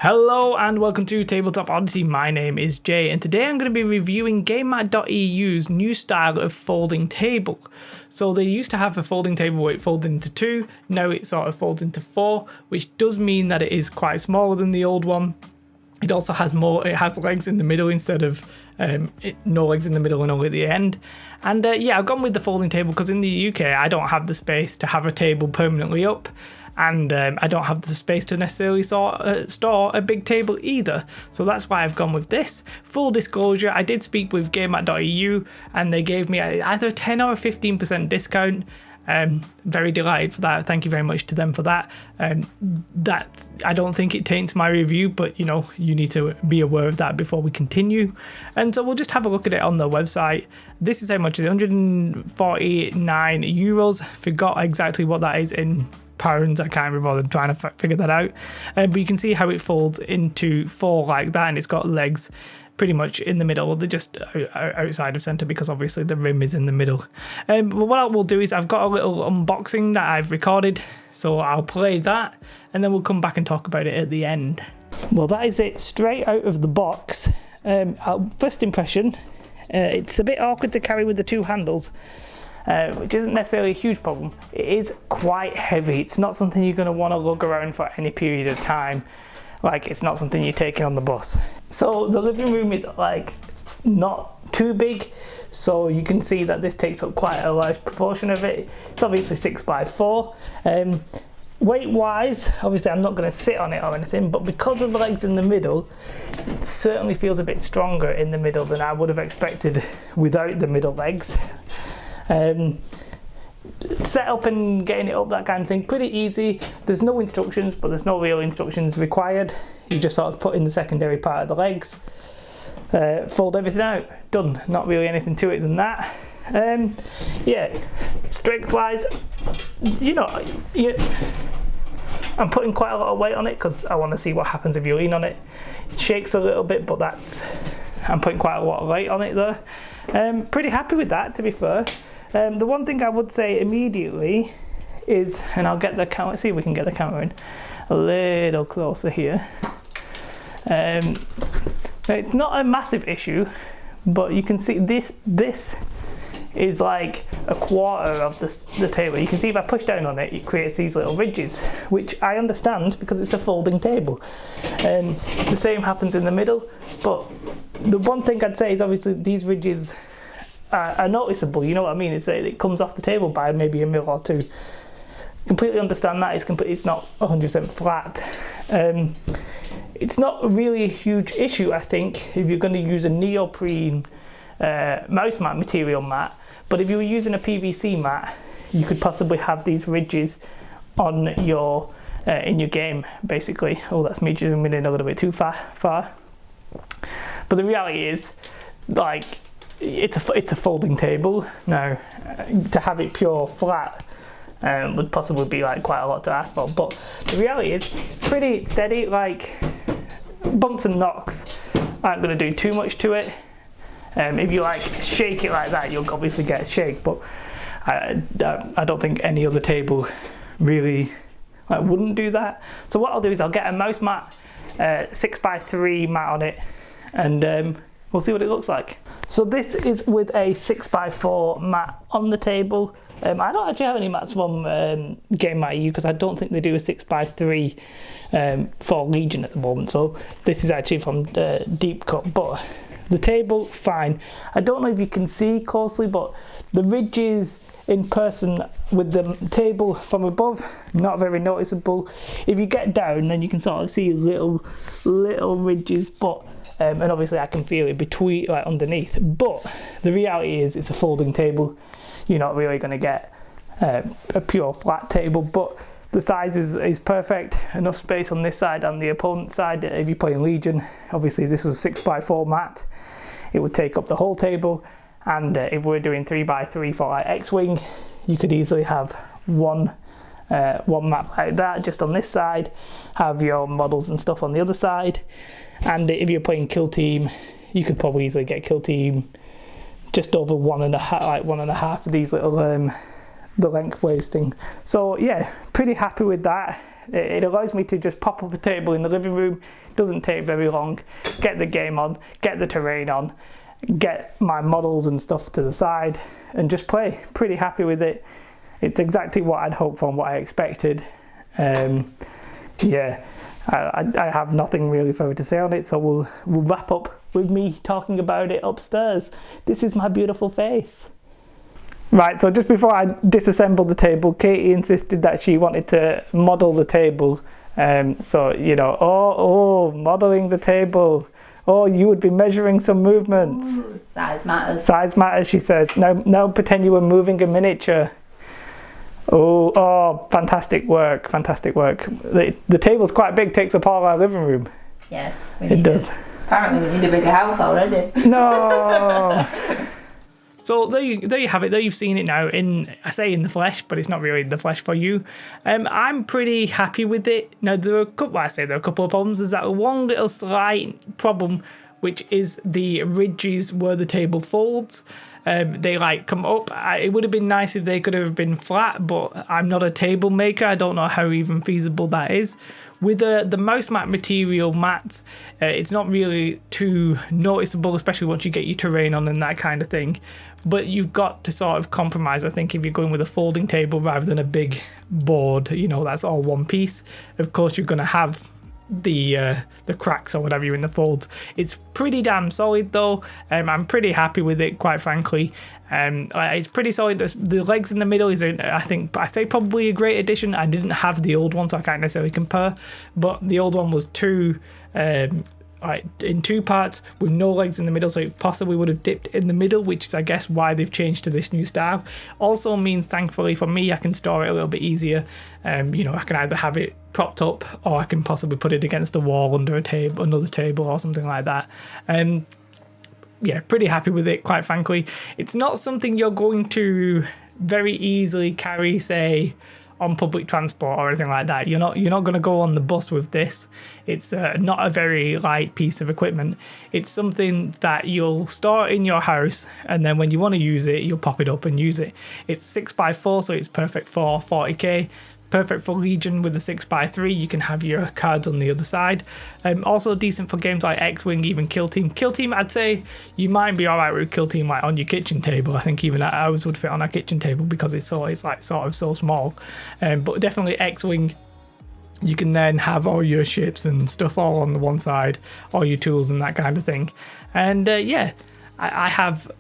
Hello and welcome to Tabletop Odyssey. My name is Jay and today I'm going to be reviewing GameMat.EU's new style of folding table. So they used to have a folding table where it folds into 2, now it sort of folds into 4, which does mean that it is quite smaller than the old one. It also has it has legs in the middle instead of no legs in the middle and only at the end. And yeah, I've gone with the folding table because in the UK I don't have the space to have a table permanently up. And I don't have the space to necessarily store a big table either. So that's why I've gone with this. Full disclosure, I did speak with GameMat.EU and they gave me either a 10 or a 15% discount. Very delighted for that. Thank you very much to them for that. That I don't think it taints my review, but you know, you need to be aware of that before we continue. And so we'll just have a look at it on the website. This is how much it is, 149 euros. Forgot exactly what that is in pounds. I can't remember. I'm trying to figure that out. But you can see how it folds into 4 like that, and it's got legs pretty much in the middle. They're just outside of center because obviously the rim is in the middle. But what we'll do is I've got a little unboxing that I've recorded, so I'll play that and then we'll come back and talk about it at the end. Well, that is it straight out of the box. First impression, it's a bit awkward to carry with the 2 handles. Which isn't necessarily a huge problem. It is quite heavy. It's not something you're going to want to lug around for any period of time. Like, it's not something you're taking on the bus. So the living room is like not too big, so you can see that this takes up quite a large proportion of it. It's obviously 6x4. Weight wise, obviously I'm not going to sit on it or anything, but because of the legs in the middle, it certainly feels a bit stronger in the middle than I would have expected without the middle legs. Set up and getting it up, that kind of thing, pretty easy. There's no instructions, but there's no real instructions required. You just sort of put in the secondary part of the legs, fold everything out, done. Not really anything to it than that. Yeah, strength wise, you know, I'm putting quite a lot of weight on it because I want to see what happens if you lean on it. It shakes a little bit, but I'm putting quite a lot of weight on it there. Pretty happy with that, to be fair. The one thing I would say immediately is, and I'll get the camera, see if we can get the camera in a little closer here. Now it's not a massive issue, but you can see this is like a quarter of the table. You can see if I push down on it, it creates these little ridges, which I understand because it's a folding table. The same happens in the middle, but the one thing I'd say is obviously these ridges are noticeable, you know what I mean? It comes off the table by maybe a mil or 2. Completely understand that. It's not 100% flat. It's not really a huge issue, I think, if you're going to use a neoprene mouse mat material mat. But if you were using a PVC mat, you could possibly have these ridges on your in your game, basically. Oh, that's me zooming in a little bit too far. But the reality is, like, it's a folding table. Now, to have it pure flat would possibly be like quite a lot to ask for, but the reality is it's pretty steady. Like, bumps and knocks aren't going to do too much to it. If you like shake it like that, you'll obviously get a shake, but I don't think any other table really wouldn't do that. So what I'll do is I'll get a mouse mat, 6x3 mat on it, and we'll see what it looks like. So this is with a 6x4 mat on the table. I don't actually have any mats from GameMat.EU because I don't think they do a 6x3 for Legion at the moment. So this is actually from Deep Cut, but the table, fine. I don't know if you can see closely, but the ridges in person with the table from above, not very noticeable. If you get down, then you can sort of see little ridges, but and obviously I can feel it between, like, underneath. But the reality is it's a folding table. You're not really going to get a pure flat table, but the size is perfect. Enough space on this side and the opponent's side. If you're playing Legion, obviously this was a 6x4 mat, it would take up the whole table. And if we're doing 3x3 for like X-Wing, you could easily have one map like that just on this side, have your models and stuff on the other side. And if you're playing Kill Team, you could probably easily get Kill Team just over 1.5 of these little the lengthways thing. So yeah, pretty happy with that. It allows me to just pop up a table in the living room. doesn't take very long. Get the game on, get the terrain on, get my models and stuff to the side, and just play. Pretty happy with it. It's exactly what I'd hoped for and what I expected. Yeah, I have nothing really further to say on it, so we'll wrap up with me talking about it upstairs. This is my beautiful face. Right, so just before I disassembled the table, Katie insisted that she wanted to model the table. So, you know, modelling the table. Oh, you would be measuring some movements. Ooh, size matters. Size matters, she says. Now pretend you were moving a miniature. Oh, fantastic work, fantastic work. The table's quite big, takes up all our living room. Yes, it does. Apparently we need a bigger house already. No! So there you have it. There you've seen it now in the flesh, but it's not really the flesh for you. I'm pretty happy with it. Now there are a couple of problems. There's that one little slight problem, which is the ridges where the table folds. They like come up. It would have been nice if they could have been flat, but I'm not a table maker. I don't know how even feasible that is. With the mouse mat material mats, it's not really too noticeable, especially once you get your terrain on and that kind of thing. But you've got to sort of compromise, I think, if you're going with a folding table rather than a big board, you know, that's all one piece. Of course, you're going to have the cracks or whatever in the folds. It's pretty damn solid though. I'm pretty happy with it, quite frankly. It's pretty solid. The legs in the middle is, I think, I say probably a great addition. I didn't have the old one, so I can't necessarily compare, but the old one was in two parts with no legs in the middle, so it possibly would have dipped in the middle, which is I guess why they've changed to this new style. Also means, thankfully for me, I can store it a little bit easier. You know, I can either have it propped up or I can possibly put it against a wall under another table or something like that. Yeah, pretty happy with it, quite frankly. It's not something you're going to very easily carry, say, on public transport or anything like that. You're not going to go on the bus with this. It's not a very light piece of equipment. It's something that you'll store in your house, and then when you want to use it, you'll pop it up and use it. It's 6x4, so it's perfect for 40k. Perfect for Legion with the 6x3. You can have your cards on the other side. Also decent for games like X-Wing, even Kill Team. Kill Team, I'd say you might be alright with Kill Team like on your kitchen table. I think even ours would fit on our kitchen table because it's like sort of so small. But definitely X-Wing, you can then have all your ships and stuff all on the one side, all your tools and that kind of thing. And yeah, I have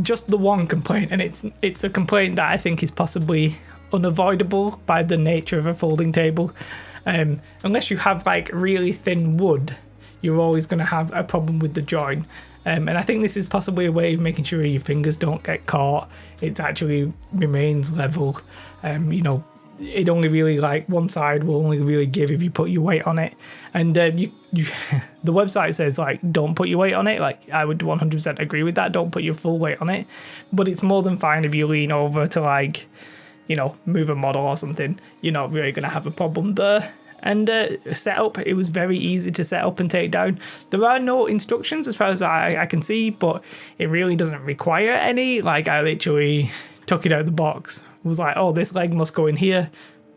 just the one complaint, and it's a complaint that I think is possibly unavoidable by the nature of a folding table. Unless you have like really thin wood, you're always going to have a problem with the join. And I think this is possibly a way of making sure your fingers don't get caught. It actually remains level. You know, it only really, like, one side will only really give if you put your weight on it. And the website says, like, don't put your weight on it. Like, I would 100% agree with that. Don't put your full weight on it. But it's more than fine if you lean over to, like, you know, move a model or something. You're not really going to have a problem there. And setup, it was very easy to set up and take down. There are no instructions as far as I can see, but it really doesn't require any. Like, I literally took it out of the box, was like, oh, this leg must go in here.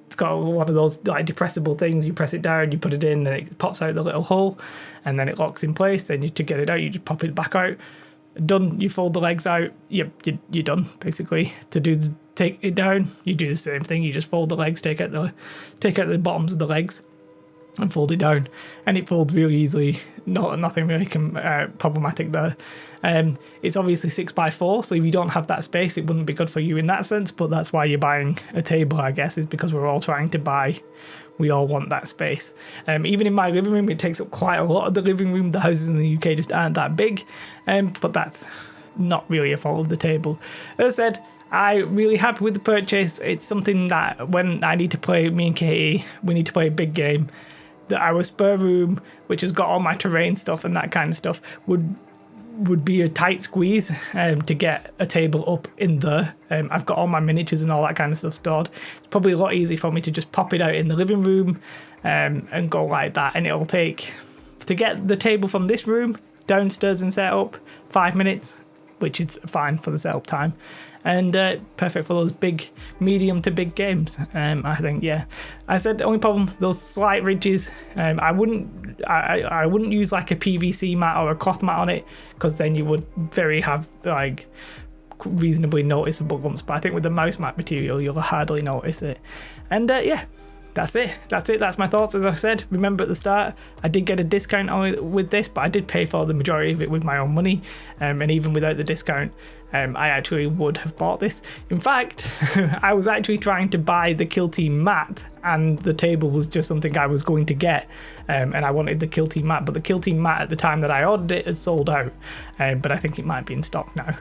It's got one of those like depressible things. You press it down, you put it in, and it pops out the little hole, and then it locks in place. Then to get it out, you just pop it back out. Done. You fold the legs out. You're done, basically. Take it down, you do the same thing. You just fold the legs, take out the bottoms of the legs, and fold it down, and it folds really easily. Nothing really problematic there. It's obviously 6x4, so if you don't have that space, it wouldn't be good for you in that sense. But that's why you're buying a table, I guess, is because we're all trying to buy. We all want that space. Even in my living room, it takes up quite a lot of the living room. The houses in the UK just aren't that big, but that's not really a fault of the table. As I said, I'm really happy with the purchase. It's something that when I need to play, me and Katie, we need to play a big game, that our spare room, which has got all my terrain stuff and that kind of stuff, would be a tight squeeze to get a table up in there. I've got all my miniatures and all that kind of stuff stored. It's probably a lot easier for me to just pop it out in the living room and go like that. And it'll take, to get the table from this room downstairs and set up, 5 minutes. which is fine for the setup time, and perfect for those big, medium to big games. I think, yeah. I said the only problem, those slight ridges. I wouldn't use like a PVC mat or a cloth mat on it, because then you would have like reasonably noticeable bumps. But I think with the mouse mat material, you'll hardly notice it. And yeah. That's it. That's my thoughts. As I said, remember at the start, I did get a discount on it with this, but I did pay for the majority of it with my own money. And even without the discount, I actually would have bought this. In fact, I was actually trying to buy the Kill Team mat, and the table was just something I was going to get. And I wanted the Kill Team mat, but the Kill Team mat at the time that I ordered it has sold out. But I think it might be in stock now.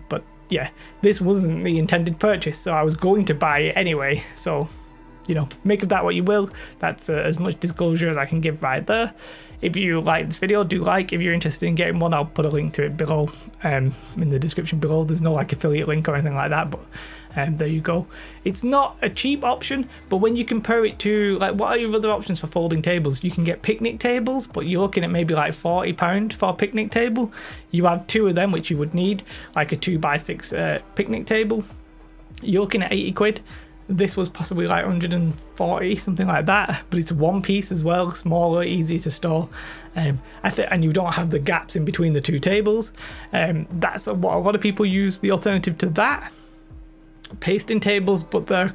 But yeah, this wasn't the intended purchase, so I was going to buy it anyway. So, you know, make of that what you will. That's as much disclosure as I can give right there. If you like this video, do like. If you're interested in getting one, I'll put a link to it below, in the description below. There's no like affiliate link or anything like that, but there you go. It's not a cheap option, but when you compare it to, like, what are your other options for folding tables? You can get picnic tables, but you're looking at maybe like £40 for a picnic table. You have 2 of them, which you would need, like a 2x6 picnic table. You're looking at 80 quid. This was possibly like 140, something like that, but it's one piece as well, smaller, easier to store. And you don't have the gaps in between the 2 tables. That's what a lot of people use. The alternative to that, pasting tables, but they're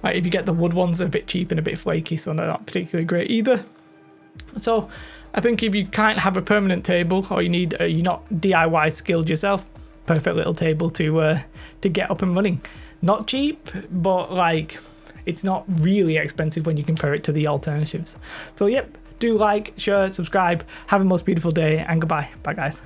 like, if you get the wood ones, they're a bit cheap and a bit flaky, so they're not particularly great either. So I think if you can't have a permanent table, or you're not DIY skilled yourself, perfect little table to get up and running. Not cheap, but like, it's not really expensive when you compare it to the alternatives. So yep, do like, share, subscribe, have a most beautiful day, and goodbye. Bye guys.